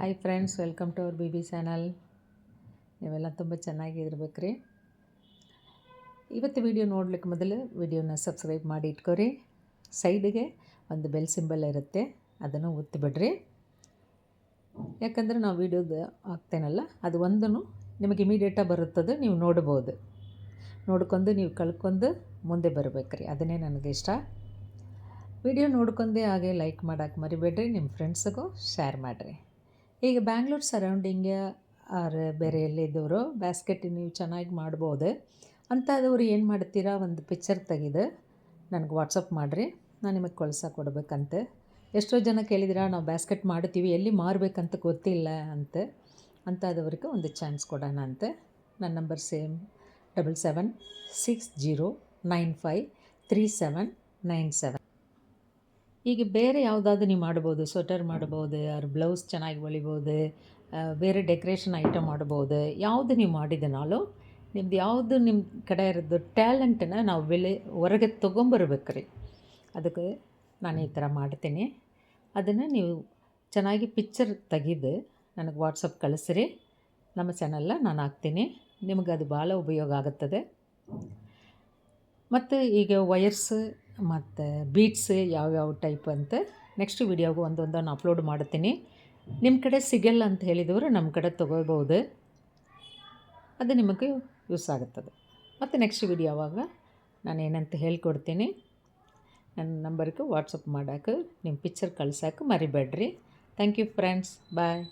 Hi friends, welcome to our BB channel. ನೀವೆಲ್ಲ ತುಂಬ ಚೆನ್ನಾಗಿರ್ಬೇಕ್ರಿ. ಇವತ್ತು ವಿಡಿಯೋ ನೋಡ್ಲಿಕ್ಕೆ ಮೊದಲು ವಿಡಿಯೋನ ಸಬ್ಸ್ಕ್ರೈಬ್ ಮಾಡಿ ಇಟ್ಕೊರಿ. ಸೈಡಿಗೆ ಒಂದು ಬೆಲ್ ಸಿಂಬಲ್ ಇರುತ್ತೆ, ಅದನ್ನು ಒತ್ತಿಬಿಡ್ರಿ. ಯಾಕಂದರೆ ನಾವು ವಿಡಿಯೋದು ಹಾಕ್ತೇನಲ್ಲ, ಅದು ಒಂದು ನಿಮಗೆ ಇಮಿಡಿಯೇಟಾಗಿ ಬರುತ್ತದೆ, ನೀವು ನೋಡ್ಬೋದು. ನೋಡ್ಕೊಂಡು ನೀವು ಕಳ್ಕೊಂಡು ಮುಂದೆ ಬರಬೇಕ್ರಿ, ಅದನ್ನೇ ನನಗೆ ಇಷ್ಟ. ವಿಡಿಯೋ ನೋಡ್ಕೊಂಡೆ ಹಾಗೆ ಲೈಕ್ ಮಾಡೋಕೆ ಮರಿಬೇಡ್ರಿ. ನಿಮ್ಮ ಫ್ರೆಂಡ್ಸಿಗೂ ಶೇರ್ ಮಾಡಿರಿ. ಈಗ ಬ್ಯಾಂಗ್ಳೂರು ಸರೌಂಡಿಂಗ್ ಆರ್ ಬೇರೆ ಎಲ್ಲಿದ್ದವರು ಬ್ಯಾಸ್ಕೆಟ್ ನೀವು ಚೆನ್ನಾಗಿ ಮಾಡ್ಬೋದು ಅಂಥದವ್ರು ಏನು ಮಾಡ್ತೀರಾ, ಒಂದು ಪಿಕ್ಚರ್ ತೆಗೆದು ನನಗೆ ವಾಟ್ಸಪ್ ಮಾಡಿರಿ, ನಾನು ನಿಮಗೆ ಕಳ್ಸಕ್ಕೆ ಕೊಡ್ಬೇಕಂತ. ಎಷ್ಟೋ ಜನ ಕೇಳಿದಿರಾ, ನಾವು ಬ್ಯಾಸ್ಕೆಟ್ ಮಾಡ್ತೀವಿ, ಎಲ್ಲಿ ಮಾರಬೇಕಂತ ಗೊತ್ತಿಲ್ಲ ಅಂಥದವ್ರಿಗೆ ಒಂದು ಚಾನ್ಸ್ ಕೊಡೋಣ ಅಂತ. ನನ್ನ ನಂಬರ್ ಸೇಮ್ 7760953797. ಈಗ ಬೇರೆ ಯಾವುದಾದ್ರು ನೀವು ಮಾಡ್ಬೋದು, ಸ್ವೆಟರ್ ಮಾಡ್ಬೋದು, ಅವ್ರ ಬ್ಲೌಸ್ ಚೆನ್ನಾಗಿ ಹೊಲಿಬೋದು, ಬೇರೆ ಡೆಕೋರೇಷನ್ ಐಟಮ್ ಮಾಡ್ಬೋದು. ಯಾವುದು ನೀವು ಮಾಡಿದನಾಲು ನಿಮ್ದು ಯಾವುದು ನಿಮ್ಮ ಕಡೆ ಇರೋದು ಟ್ಯಾಲೆಂಟನ್ನು ನಾವು ಹೊರಗೆ ತೊಗೊಂಬರ್ಬೇಕ್ರಿ. ಅದಕ್ಕೆ ನಾನು ಈ ಥರ ಮಾಡ್ತೀನಿ. ಅದನ್ನು ನೀವು ಚೆನ್ನಾಗಿ ಪಿಕ್ಚರ್ ತೆಗೆದು ನನಗೆ ವಾಟ್ಸಪ್ ಕಳಿಸ್ರಿ. ನಮ್ಮ ಚಾನಲ್ನ ನಾನು ಹಾಕ್ತೀನಿ, ನಿಮಗೆ ಅದು ಭಾಳ ಉಪಯೋಗ ಆಗುತ್ತದೆ. ಮತ್ತು ಈಗ ವಯರ್ಸ್ ಮತ್ತು ಬೀಡ್ಸ್ ಯಾವ್ಯಾವ ಟೈಪ್ ಅಂತ ನೆಕ್ಸ್ಟ್ ವೀಡಿಯೋಗೂ ಒಂದೊಂದನ್ನು ಅಪ್ಲೋಡ್ ಮಾಡ್ತೀನಿ. ನಿಮ್ಮ ಕಡೆ ಸಿಗಲ್ಲ ಅಂತ ಹೇಳಿದವರು ನಮ್ಮ ಕಡೆ ತೊಗೋಬೋದು, ಅದು ನಿಮಗೆ ಯೂಸ್ ಆಗುತ್ತದೆ. ಮತ್ತು ನೆಕ್ಸ್ಟ್ ವೀಡಿಯೋವಾಗ ನಾನು ಏನಂತ ಹೇಳ್ಕೊಡ್ತೀನಿ. ನನ್ನ ನಂಬರ್ಗೆ ವಾಟ್ಸಪ್ ಮಾಡೋಕೆ ನಿಮ್ಮ ಪಿಕ್ಚರ್ ಕಳ್ಸೋಕೆ ಮರಿಬೇಡ್ರಿ. Thank you friends, bye.